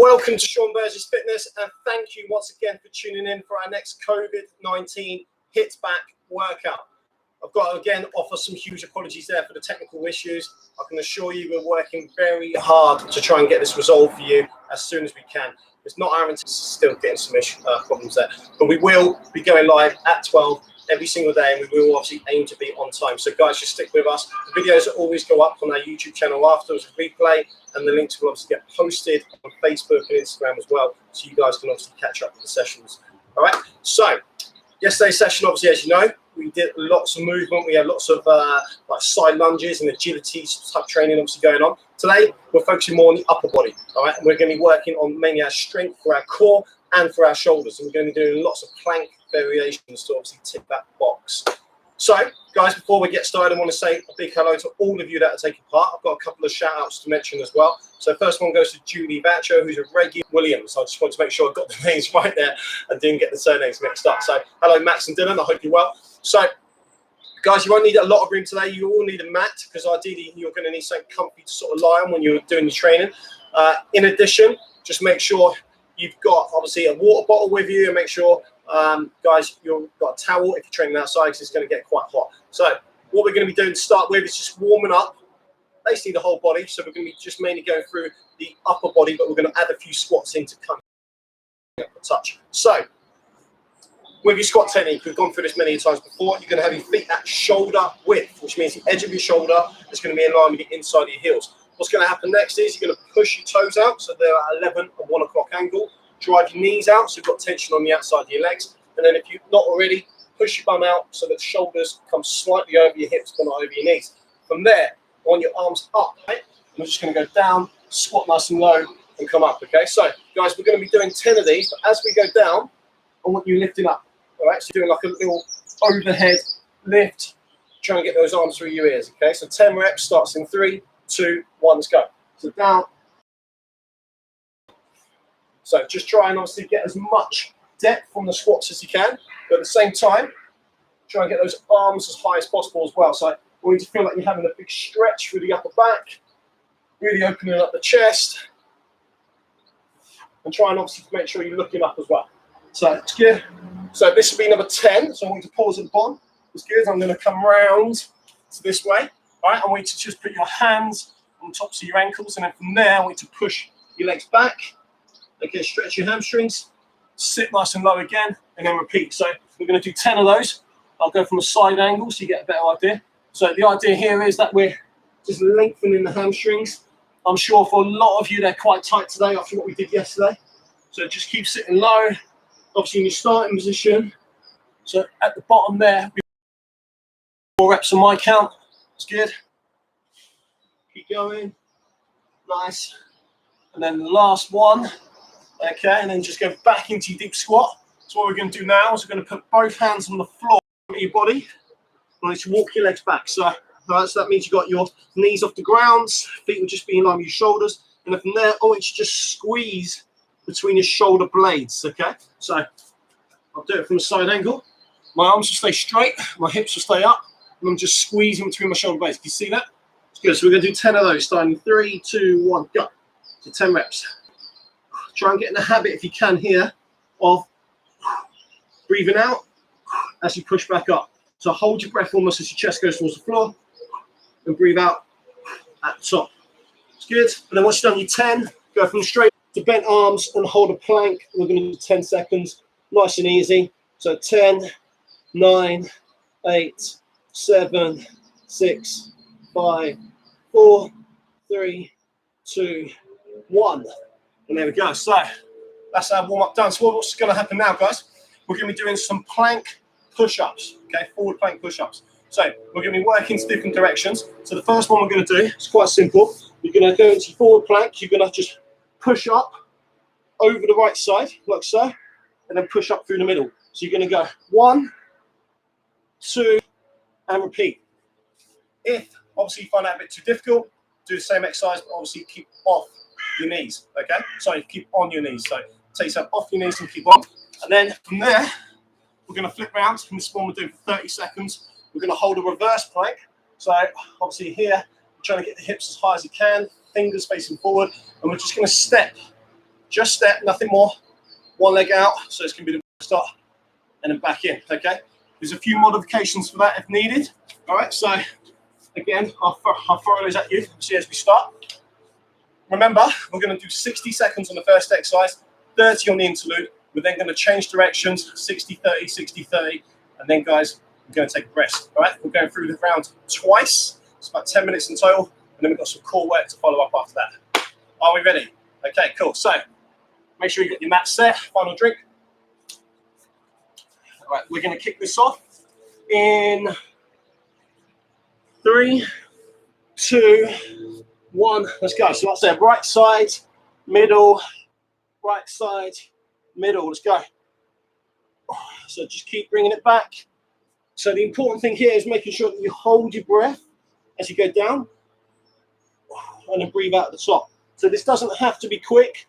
Welcome to Sean Burgess Fitness, and thank you once again for tuning in for our next COVID-19 HIIT back workout. I've got to again offer some huge apologies there for the technical issues. I can assure you we're working very hard to try and get this resolved for you as soon as we can. It's not our intent, still getting some problems there, but we will be going live at 12 every single day, and we will obviously aim to be on time. So guys, just stick with us. The videos always go up on our YouTube channel afterwards, replay, and the links will obviously get posted on Facebook and Instagram as well, so you guys can obviously catch up with the sessions. All right, so yesterday's session, obviously, as you know, we did lots of movement. We had lots of like side lunges and agility type training obviously going on. Today, we're focusing more on the upper body, all right? And we're going to be working on mainly our strength for our core and for our shoulders. And we're going to be doing lots of plank variations to obviously tick that box. So, guys, before we get started, I want to say a big hello to all of you that are taking part. I've got a couple of shout-outs to mention as well. So first one goes to Julie Vacho, who's a regular Williams. I just want to make sure I got the names right there and didn't get the surnames mixed up. So hello, Max and Dylan. I hope you're well. So, guys, you won't need a lot of room today. You all need a mat because ideally you're going to need something comfy to sort of lie on when you're doing your training. In addition, just make sure you've got obviously a water bottle with you, and make sure, guys, you've got a towel if you're training outside because it's going to get quite hot. So what we're going to be doing to start with is just warming up basically the whole body. So we're going to be just mainly going through the upper body, but we're going to add a few squats in to come up a touch. So with your squat technique, we've gone through this many times before. You're going to have your feet at shoulder width, which means the edge of your shoulder is going to be in line with the inside of your heels. What's going to happen next is you're going to push your toes out, so they're at 11 and 1 o'clock angle. Drive your knees out, so you've got tension on the outside of your legs. And then if you're not already, push your bum out so that the shoulders come slightly over your hips, but not over your knees. From there, on your arms up, right? We're just going to go down, squat nice and low, and come up, okay? So, guys, we're going to be doing 10 of these, but as we go down, I want you lifting up. All right, so doing like a little overhead lift, try and get those arms through your ears, okay? So 10 reps starts in 3, 2, 1, let's go. So down. So just try and obviously get as much depth from the squats as you can, but at the same time, try and get those arms as high as possible as well. So I want you to feel like you're having a big stretch through the upper back, really opening up the chest, and try and obviously make sure you're looking up as well. So it's good. So this will be number 10. So I want you to pause at the bottom. It's good. I'm going to come round to this way. All right. I want you to just put your hands on the tops of your ankles, and then from there, I want you to push your legs back. Okay, stretch your hamstrings. Sit nice and low again, and then repeat. So we're going to do 10 of those. I'll go from a side angle so you get a better idea. So the idea here is that we're just lengthening the hamstrings. I'm sure for a lot of you, they're quite tight today after what we did yesterday. So just keep sitting low. Obviously in your starting position. So at the bottom there, 4 reps on my count. That's good. Keep going. Nice. And then the last one. Okay, and then just go back into your deep squat. So what we're going to do now is we're going to put both hands on the floor of your body. I want you to walk your legs back. So that means you've got your knees off the ground. Feet will just be in line with your shoulders. And then from there, I want you to just squeeze between your shoulder blades, okay? So I'll do it from a side angle. My arms will stay straight, my hips will stay up, and I'm just squeezing between my shoulder blades. Can you see that? It's good. So we're going to do 10 of those, starting 3, 2, 1, go. So 10 reps. Try and get in the habit, if you can here, of breathing out as you push back up. So hold your breath almost as your chest goes towards the floor, and breathe out at the top. It's good. And then once you've done your 10, go from straight to bent arms and hold a plank. We're going to do 10 seconds, nice and easy. So 10, 9, 8, 7, 6, 5, 4, 3, 2, 1. And there we go. So that's our warm-up done. So what's going to happen now, guys? We're going to be doing some plank push-ups, okay, forward plank push-ups. So we're going to be working to different directions. So the first one we're going to do is quite simple. You're going to go into forward plank. You're going to just push up over the right side, like so, and then push up through the middle. So you're going to go 1, 2, and repeat. If obviously you find that a bit too difficult, do the same exercise, but obviously keep off your knees, okay? Sorry, keep on your knees. So take yourself off your knees and keep on. And then from there, we're going to flip round. And this one we're doing for 30 seconds. We're going to hold a reverse plank. So obviously here, trying to get the hips as high as you can, fingers facing forward, and we're just going to step Just step, nothing more. One leg out, so it's going to be the start, and then back in, okay? There's a few modifications for that if needed. All right, so again, I'll throw those at you, see as we start. Remember, we're going to do 60 seconds on the first exercise, 30 on the interlude. We're then going to change directions, 60, 30, 60, 30, and then, guys, we're going to take a rest, all right? We're going through the round twice. It's about 10 minutes in total, and then we've got some core work to follow up after that. Are we ready? Okay, cool. So make sure you get your mat set. Final drink. All right, we're going to kick this off in 3, 2, 1. Let's go. So that's it. Right side, middle, right side, middle. Let's go. So just keep bringing it back. So the important thing here is making sure that you hold your breath as you go down and then breathe out at the top. So this doesn't have to be quick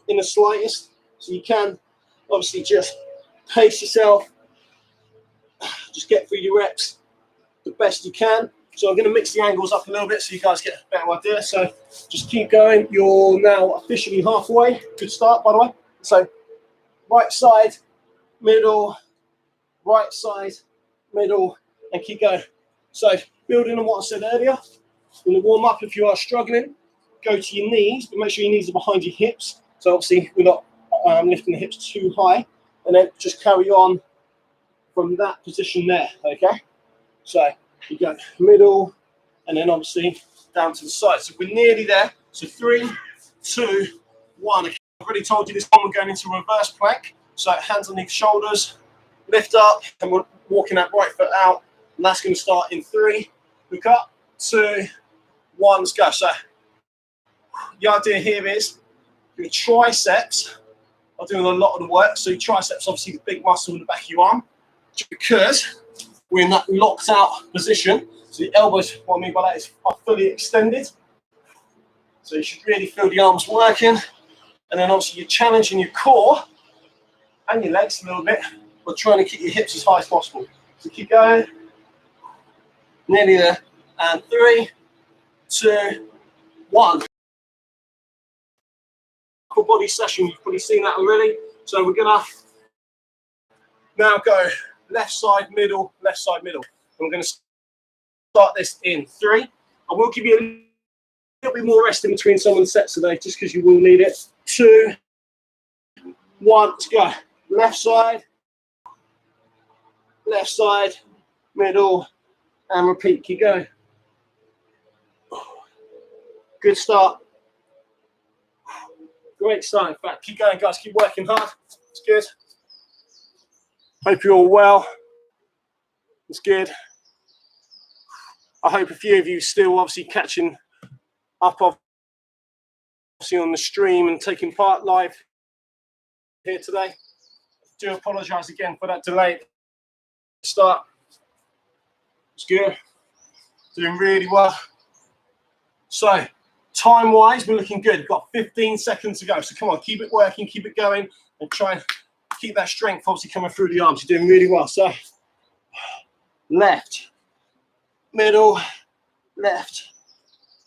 in the slightest. So you can obviously just pace yourself, just get through your reps the best you can. So I'm going to mix the angles up a little bit so you guys get a better idea. So just keep going. You're now officially halfway. Good start, by the way. So right side, middle, right side, middle, and keep going. So building on what I said earlier, in the warm up, if you are struggling, go to your knees, but make sure your knees are behind your hips. So obviously we're not lifting the hips too high, and then just carry on from that position there, okay? So you go middle, and then obviously down to the side. So we're nearly there. So 3, 2, 1. Okay, I've already told you this one, we're going into reverse plank. So hands underneath shoulders, lift up, and we're walking that right foot out. And that's going to start in 3, look up, 2, 1, let's go. So the idea here is your triceps are doing a lot of the work. So your triceps, obviously the big muscle in the back of your arm, because we're in that locked out position. So the elbows, what I mean by that is are fully extended. So you should really feel the arms working. And then obviously you're challenging your core and your legs a little bit, but trying to keep your hips as high as possible. So keep going. Nearly there. And 3, 2, 1. Full body session, you've probably seen that already. So we're gonna now go left side, middle, left side, middle. And we're gonna start this in 3. I will give you a little bit more rest in between some of the sets today, just because you will need it. 2, 1, let's go. Left side, middle, and repeat. Keep going. Good start. Great start, in fact. Keep going, guys. Keep working hard. It's good. Hope you're all well. It's good. I hope a few of you still obviously catching up obviously on the stream and taking part live here today. I do apologise again for that delayed start. It's good. Doing really well. So, time-wise, we're looking good. We've got 15 seconds to go. So come on, keep it working, keep it going, and try and keep that strength obviously coming through the arms. You're doing really well. So, left, middle, left,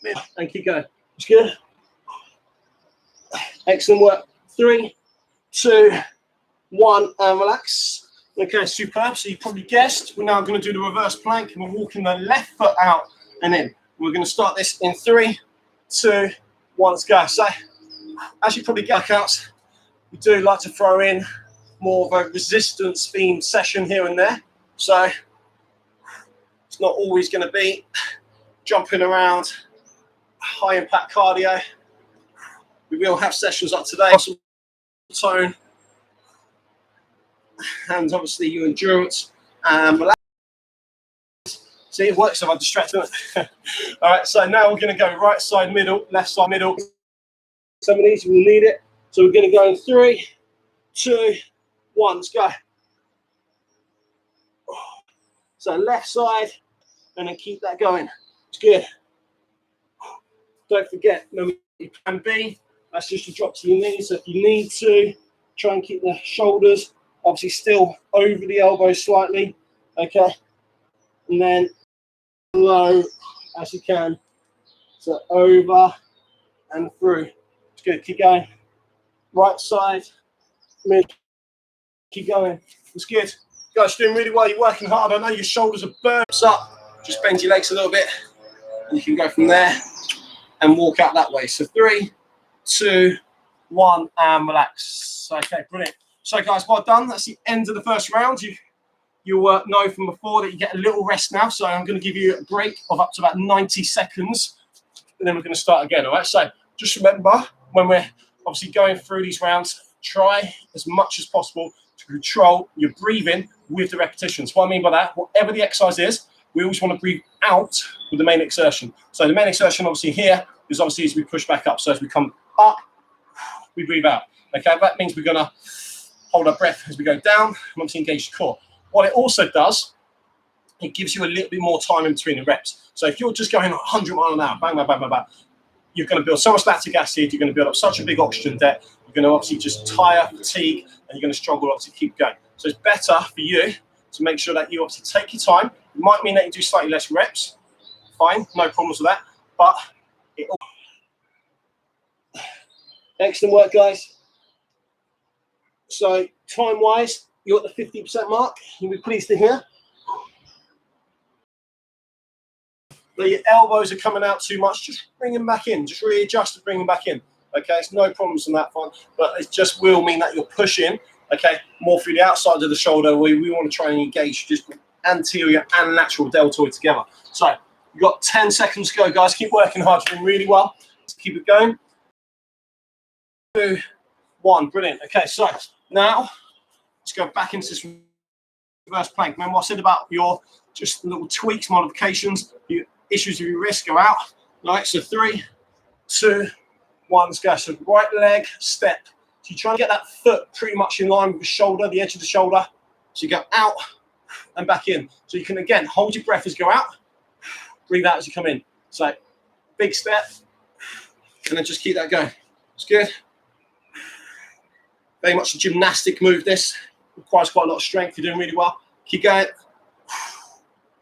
middle, and keep going. It's good. Excellent work. 3, 2, 1, and relax. Okay, superb. So you probably guessed, we're now going to do the reverse plank, and we're walking the left foot out and in. We're going to start this in 3, 2, 1, let's go. So, as you probably get workouts, we do like to throw in more of a resistance themed session here and there. So, it's not always going to be jumping around, high impact cardio. We will have sessions like today, muscle tone, and obviously your endurance. Relax. See, it works if I distract it. All right, so now we're going to go right side, middle, left side, middle. Some of these, we'll need it. So we're going to go in 3, 2, 1, let's go. So left side, and then keep that going. It's good. Don't forget, remember your plan B. That's just to drop to your knees. So if you need to, try and keep the shoulders obviously still over the elbows slightly. Okay. And then low as you can. So over and through. It's good. Keep going. Right side, mid. Keep going. It's good. Guys, doing really well. You're working hard. I know your shoulders are burnt up. Just bend your legs a little bit. And you can go from there and walk out that way. So 3, 2, 1, and relax. Okay, brilliant. So guys, well done. That's the end of the first round. You know from before that you get a little rest now. So I'm going to give you a break of up to about 90 seconds. And then we're going to start again, all right? So just remember, when we're obviously going through these rounds, try as much as possible to control your breathing with the repetitions. What I mean by that, whatever the exercise is, we always want to breathe out with the main exertion. So the main exertion obviously here is obviously as we push back up. So as we come up, we breathe out. Okay, that means we're going to hold our breath as we go down and obviously engage the core. What it also does, it gives you a little bit more time in between the reps. So if you're just going 100 miles an hour, bang, bang, bang, bang, bang, you're going to build so much lactic acid, you're going to build up such a big oxygen debt, you're going to obviously just tire, fatigue, and you're going to struggle obviously to keep going. So it's better for you to make sure that you obviously take your time. It might mean that you do slightly less reps. Fine, no problems with that. But it all... Excellent work, guys. So time-wise, you're at the 50% mark. You'll be pleased to hear. But your elbows are coming out too much, just bring them back in. Just readjust and bring them back in. Okay, it's no problems on that front, but it just will mean that you're pushing, okay, more through the outside of the shoulder. We want to try and engage just anterior and lateral deltoid together. So you've got 10 seconds to go, guys. Keep working hard. You're doing really well. Let's keep it going. 2, 1. Brilliant. Okay, so now let's go back into this reverse plank. Remember what I said about your just little tweaks, modifications, your issues with your wrist go out. Right, so 3, 2, 1, let's go. So right leg, step. So you're trying to get that foot pretty much in line with the shoulder, the edge of the shoulder. So you go out and back in. So you can, again, hold your breath as you go out, breathe out as you come in. So big step, and then just keep that going. It's good. Very much a gymnastic move, this. Requires quite a lot of strength. You're doing really well. Keep going.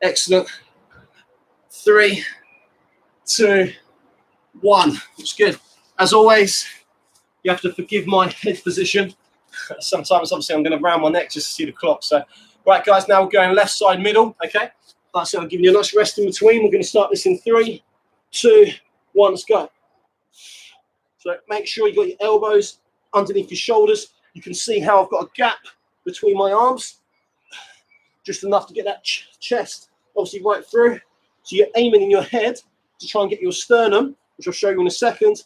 Excellent. 3, 2, 1. It's good. As always, you have to forgive my head position. Sometimes, obviously, I'm going to round my neck just to see the clock. So, right, guys, now we're going left side middle, okay? Like I said, I'll give you a nice rest in between. We're going to start this in 3, 2, 1, let's go. So make sure you got your elbows underneath your shoulders. You can see how I've got a gap between my arms, just enough to get that chest obviously right through. So you're aiming in your head to try and get your sternum, which I'll show you in a second,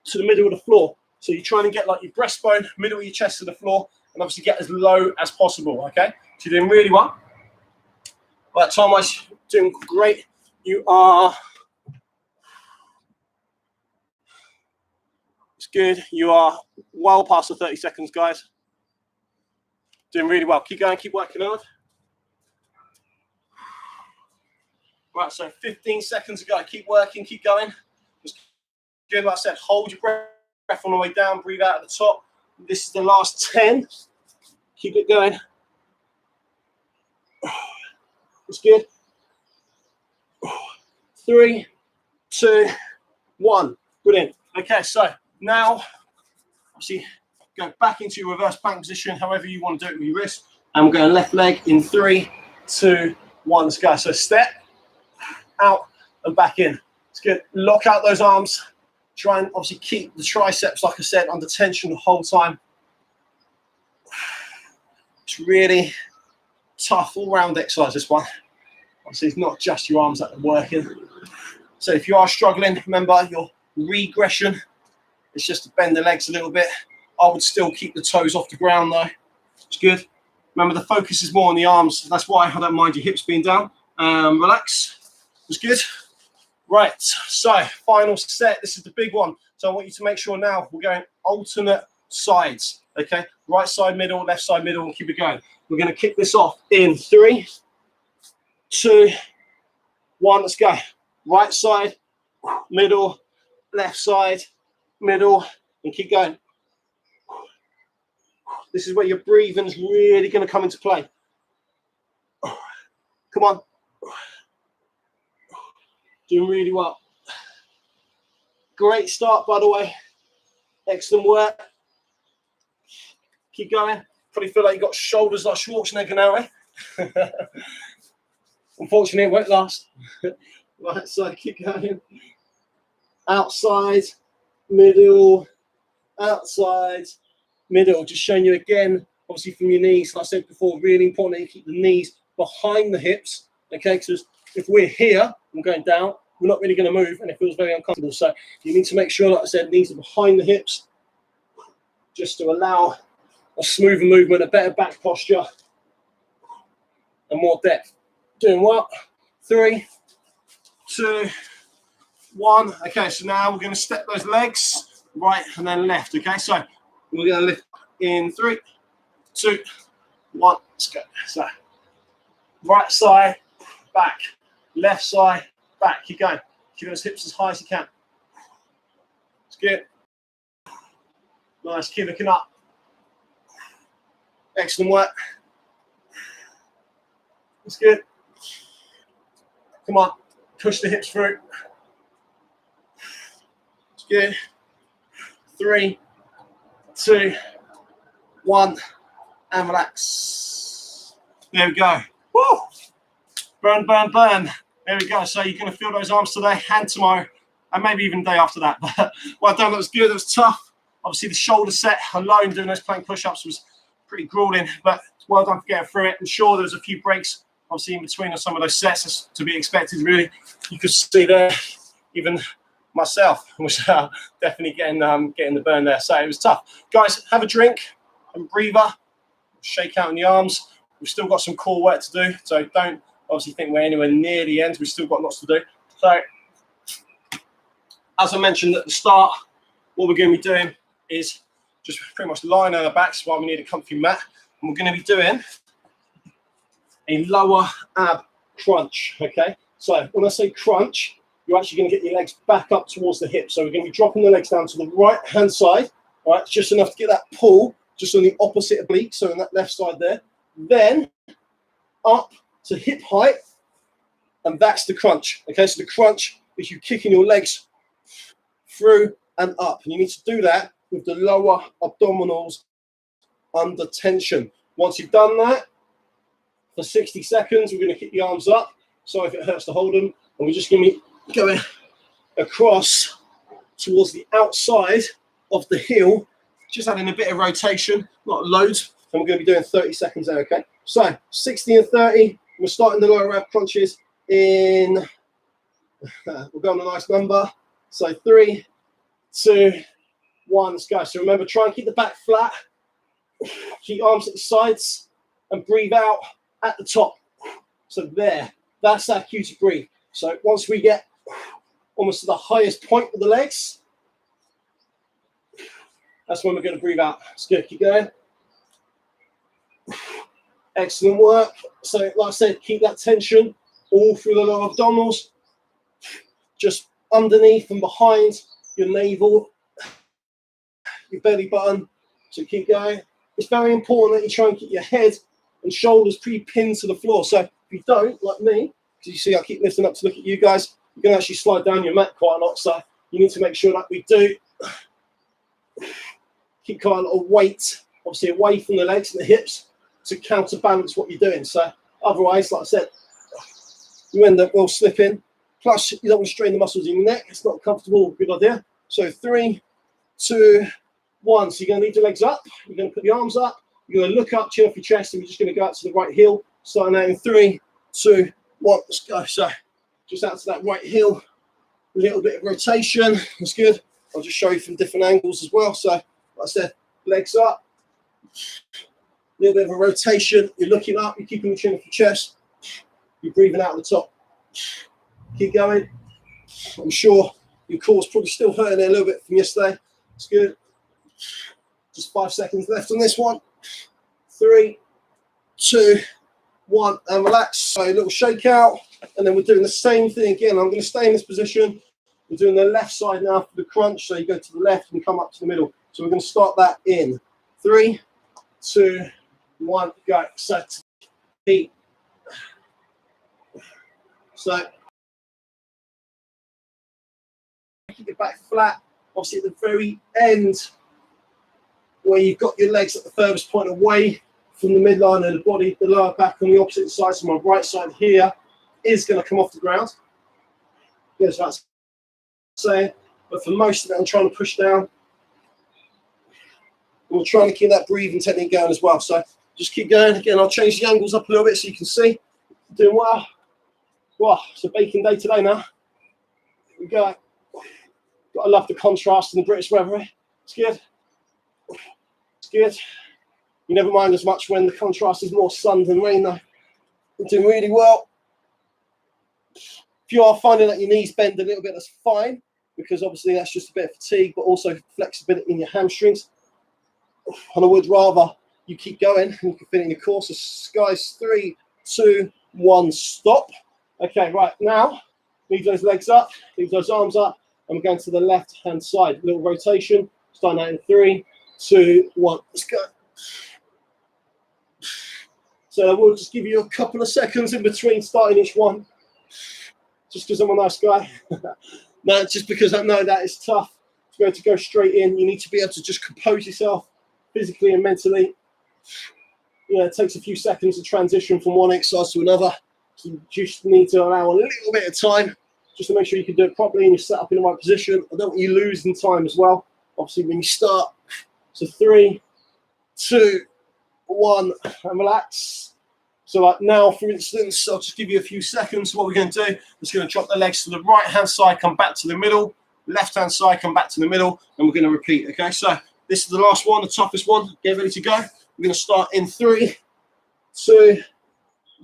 to the middle of the floor. So you're trying to get like your breastbone, middle of your chest to the floor, and obviously get as low as possible, okay? So you're doing really well. Right, time-wise, doing great. You are... It's good. You are well past the 30 seconds, guys. Doing really well. Keep going, keep working hard. Right, so 15 seconds ago. Keep working, keep going. Just good, like I said, hold your breath on the way down, breathe out at the top. This is the last 10. Keep it going. It's good. 3, 2, 1. Brilliant. Okay, so now, obviously, go back into your reverse plank position, however you want to do it with your wrist. And we're going left leg in 3, 2, 1. Let's go. So step, out, and back in. It's good. Lock out those arms. Try and obviously keep the triceps, like I said, under tension the whole time. It's really tough all-round exercise, this one. Obviously, it's not just your arms that are working. So if you are struggling, remember your regression. It's just to bend the legs a little bit. I would still keep the toes off the ground, though. It's good. Remember, the focus is more on the arms. That's why I don't mind your hips being down. Relax. It's good. Right, so final set. This is the big one. So I want you to make sure now we're going alternate sides, okay? Right side, middle, left side, middle, and keep it going. We're going to kick this off in 3, 2, 1. Let's go. Right side, middle, left side, middle, and keep going. This is where your breathing's really going to come into play. Come on. Doing really well. Great start, by the way. Excellent work. Keep going. Probably feel like you've got shoulders like Schwarzenegger now, eh? Unfortunately, it won't last. Right, so keep going. Outside, middle, outside, middle. Just showing you again, obviously from your knees. Like I said before, really important that you keep the knees behind the hips. Okay, because if we're here and going down, we're not really going to move, and it feels very uncomfortable. So you need to make sure, like I said, knees are behind the hips, just to allow a smoother movement, a better back posture, and more depth. Doing what? 3, 2, 1. Okay, so now we're going to step those legs right and then left. Okay, so we're going to lift in 3, 2, 1. Let's go. So right side, back, left side, back. Keep going. Keep those hips as high as you can. It's good. Nice. Keep looking up. Excellent work. It's good. Come on. Push the hips through. It's good. 3, 2, 1, and relax. There we go. Woo! Burn, burn, burn. There we go. So you're going to feel those arms today and tomorrow, and maybe even the day after that. But well done. That was good. That was tough. Obviously, the shoulder set alone doing those plank push-ups was pretty grueling, but well done for getting through it. I'm sure there was a few breaks, obviously, in between on some of those sets. That's to be expected, really. You could see there, even myself was definitely getting the burn there. So it was tough. Guys, have a drink and breather. Shake out in the arms. We've still got some core work to do, so don't obviously think we're anywhere near the end. We've still got lots to do. So, as I mentioned at the start, what we're going to be doing is just pretty much lying on our backs while we need a comfy mat. And we're going to be doing a lower ab crunch, okay? So when I say crunch, you're actually going to get your legs back up towards the hips. So we're going to be dropping the legs down to the right-hand side, all right? Just enough to get that pull just on the opposite oblique, so on that left side there. Then up to hip height, and that's the crunch, okay? So the crunch is you kicking your legs through and up, and you need to do that with the lower abdominals under tension. Once you've done that, for 60 seconds, we're going to keep the arms up. Sorry if it hurts to hold them. And we're just going to be going across towards the outside of the heel, just adding a bit of rotation, not loads. And we're going to be doing 30 seconds there, okay? So 60 and 30, we're starting the lower ab crunches in, we'll go on a nice number. So 3, 2, 1, let's go. So remember, try and keep the back flat. Keep arms at the sides and breathe out at the top. So there, that's our cue to breathe. So once we get almost to the highest point of the legs, that's when we're going to breathe out. It's good. Keep going. Excellent work. So like I said, keep that tension all through the lower abdominals, just underneath and behind your navel, your belly button. So keep going. It's very important that you try and keep your head and shoulders pre-pinned to the floor. So if you don't, like me, because you see I keep lifting up to look at you guys, you can actually slide down your mat quite a lot. So you need to make sure that we do keep quite a lot of weight, obviously away from the legs and the hips to counterbalance what you're doing. So otherwise, like I said, you end up well slipping. Plus, you don't want to strain the muscles in your neck. It's not comfortable. Good idea. So 3, 2, 1. So you're going to lead the legs up. You're going to put the arms up. You're going to look up, chin off your chest, and we're just going to go out to the right heel. Starting out in 3, 2, 1. Let's go. So just out to that right heel. A little bit of rotation. That's good. I'll just show you from different angles as well. So like I said, legs up. A little bit of a rotation. You're looking up. You're keeping the chin off your chest. You're breathing out the top. Keep going. I'm sure your core's probably still hurting a little bit from yesterday. It's good. Just 5 seconds left on this one. 3, 2, 1, and relax. So a little shake out, and then we're doing the same thing again. I'm going to stay in this position. We're doing the left side now for the crunch. So you go to the left and come up to the middle. So we're going to start that in 3, 2, 1, go. So feet. So keep it back flat. Obviously at the very end where you've got your legs at the furthest point away from the midline of the body. The lower back on the opposite side, so my right side here is going to come off the ground. Yes, that's saying. But for most of it, I'm trying to push down. And we're trying to keep that breathing technique going as well. So just keep going. Again, I'll change the angles up a little bit so you can see. Doing well. Wow, it's a baking day today now. Here we go. Gotta love the contrast in the British weather. Eh? It's good. It's good. You never mind as much when the contrast is more sun than rain though. You're doing really well. If you are finding that your knees bend a little bit, that's fine, because obviously that's just a bit of fatigue, but also flexibility in your hamstrings. And I would rather you keep going and you can fit in your core. So guys, 3, 2, 1, stop. Okay, right now, leave those legs up, leave those arms up, and we're going to the left-hand side. Little rotation, starting out in 3, 2, 1, let's go. So we'll just give you a couple of seconds in between starting each one. Just because I'm a nice guy. No, just because I know that it's tough to be able to go straight in. You need to be able to just compose yourself physically and mentally. You know, it takes a few seconds to transition from one exercise to another. So you just need to allow a little bit of time just to make sure you can do it properly and you're set up in the right position. I don't want you losing time as well, obviously, when you start. So 3, 2, 1, and relax. So like now, for instance, I'll just give you a few seconds. What we're going to do is going to drop the legs to the right-hand side, come back to the middle, left-hand side, come back to the middle, and we're going to repeat, okay? So this is the last one, the toughest one. Get ready to go. We're going to start in 3, 2,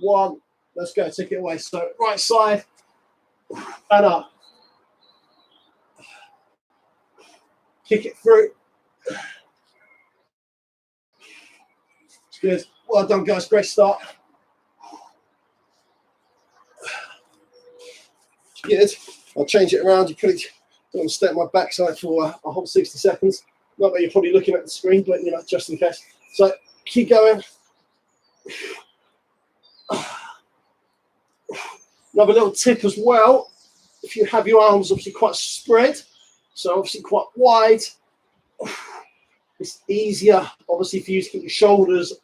1. Let's go, take it away. So right side, and up. Kick it through. It's good. Well done, guys. Great start. Good. I'll change it around. You probably don't want to step my backside for a whole 60 seconds. Not that you're probably looking at the screen, but you know, just in case. So keep going. Another little tip as well. If you have your arms obviously quite spread, so obviously quite wide, it's easier obviously for you to keep your shoulders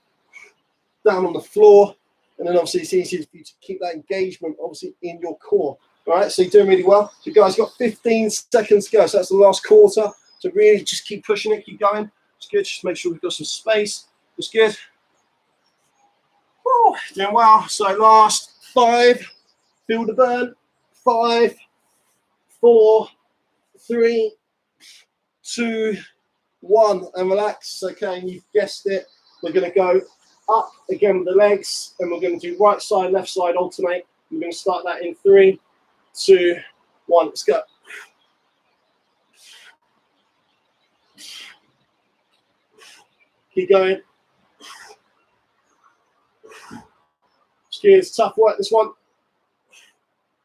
down on the floor, and then obviously it's easier for you to keep that engagement obviously in your core. All right, so you're doing really well. So guys, got 15 seconds to go. So that's the last quarter. So really just keep pushing it, keep going. It's good. Just make sure we've got some space. It's good. Woo, doing well. So last 5. Feel the burn. 5, 4, 3, 2, 1, and relax. Okay, and you've guessed it. We're going to go up again with the legs, and we're going to do right side, left side, alternate. We're going to start that in 3, 2, 1. Let's go. Keep going. It's tough work, this one.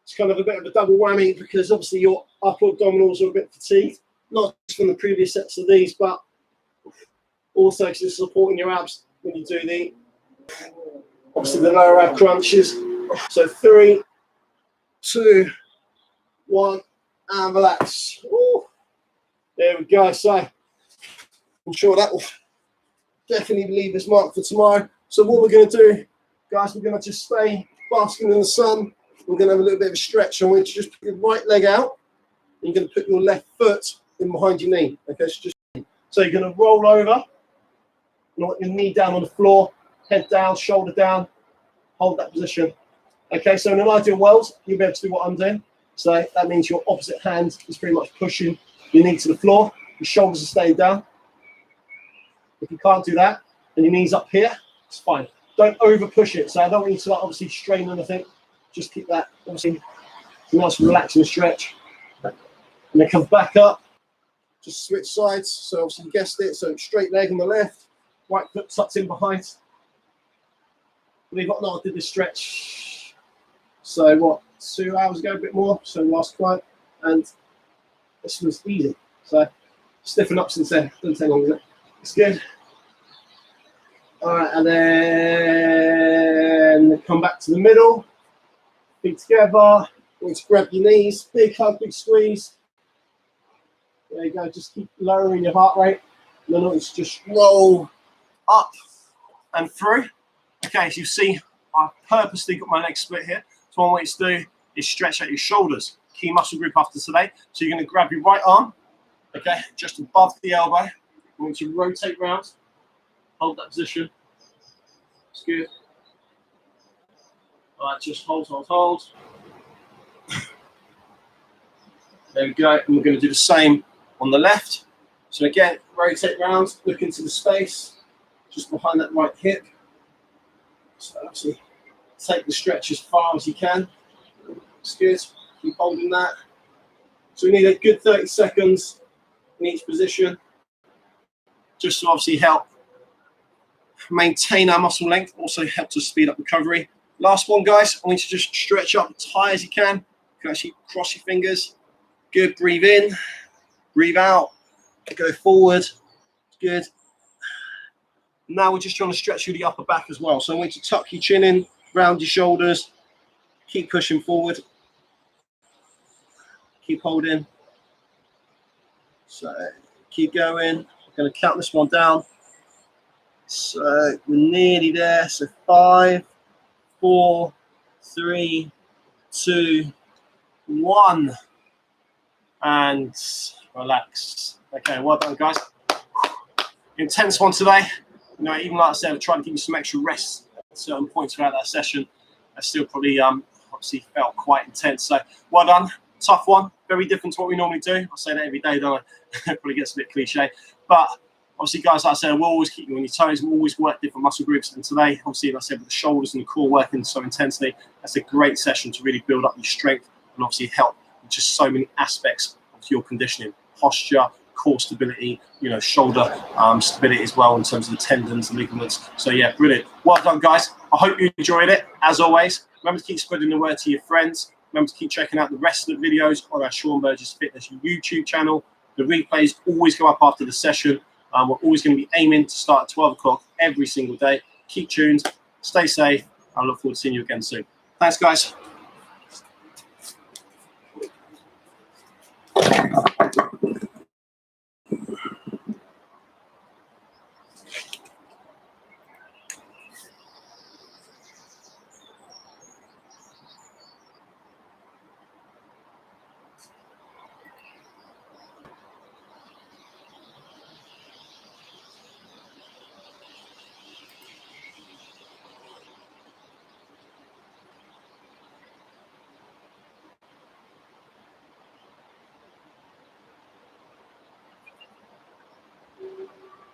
It's kind of a bit of a double whammy because obviously your upper abdominals are a bit fatigued, not just from the previous sets of these, but also because it's supporting your abs when you do obviously the lower ab crunches. So 3, 2, 1, and relax. Ooh. There we go. So I'm sure that will definitely leave this mark for tomorrow. So what we're going to do, guys, we're going to just stay basking in the sun. We're going to have a little bit of a stretch. I want you to just put your right leg out. And you're going to put your left foot in behind your knee. Okay, so you're going to roll over. You want your knee down on the floor, head down, shoulder down. Hold that position. Okay, so in an ideal world, you'll be able to do what I'm doing. So that means your opposite hand is pretty much pushing your knee to the floor. Your shoulders are staying down. If you can't do that, and your knee's up here, it's fine. Don't over push it. So I don't want you to obviously strain anything. Just keep that obviously nice, relaxing stretch. And then come back up. Just switch sides. So obviously you guessed it. So straight leg on the left, right foot tucked in behind. Believe it or not, I did this stretch. So what, 2 hours ago, a bit more. So last client, and this was easy. So stiffen up since then. Doesn't take long, is it? It's good. All right, and then come back to the middle. Feet together. You want to grab your knees. Big hug, big squeeze. There you go. Just keep lowering your heart rate. And then I want you to just roll up and through. Okay, so you see, I've purposely got my legs split here. So what I want you to do is stretch out your shoulders. Key muscle group after today. So you're going to grab your right arm, okay, just above the elbow. I want you to rotate round. Hold that position. That's good. All right, just hold, hold, hold. There we go. And we're going to do the same on the left. So again, rotate round, look into the space, just behind that right hip. So actually take the stretch as far as you can. That's good. Keep holding that. So we need a good 30 seconds in each position, just to obviously help maintain our muscle length, also help to speed up recovery. Last one, guys. I want you to just stretch up as high as you can. You can actually cross your fingers. Good. Breathe in, breathe out. Go forward. Good. Now we're just trying to stretch through the upper back as well. So I want you to tuck your chin in, round your shoulders, keep pushing forward, keep holding. So keep going. I'm going to count this one down. So we're nearly there. So 5, 4, 3, 2, 1. And relax. Okay, well done, guys. Intense one today. You know, even like I said, I'm trying to give you some extra rest at certain points throughout that session. I still probably obviously felt quite intense. So well done. Tough one. Very different to what we normally do. I say that every day, don't I? It probably gets a bit cliche. But obviously, guys, like I said, we'll always keep you on your toes. We'll always work different muscle groups. And today, obviously, like I said, with the shoulders and the core working so intensely, that's a great session to really build up your strength and obviously help with just so many aspects of your conditioning. Posture, core stability, you know, shoulder stability as well in terms of the tendons and ligaments. So yeah, brilliant. Well done, guys. I hope you enjoyed it. As always, remember to keep spreading the word to your friends. Remember to keep checking out the rest of the videos on our Sean Burgess Fitness YouTube channel. The replays always go up after the session. We're always going to be aiming to start at 12 o'clock every single day. Keep tuned, stay safe. I look forward to seeing you again soon. Thanks, guys.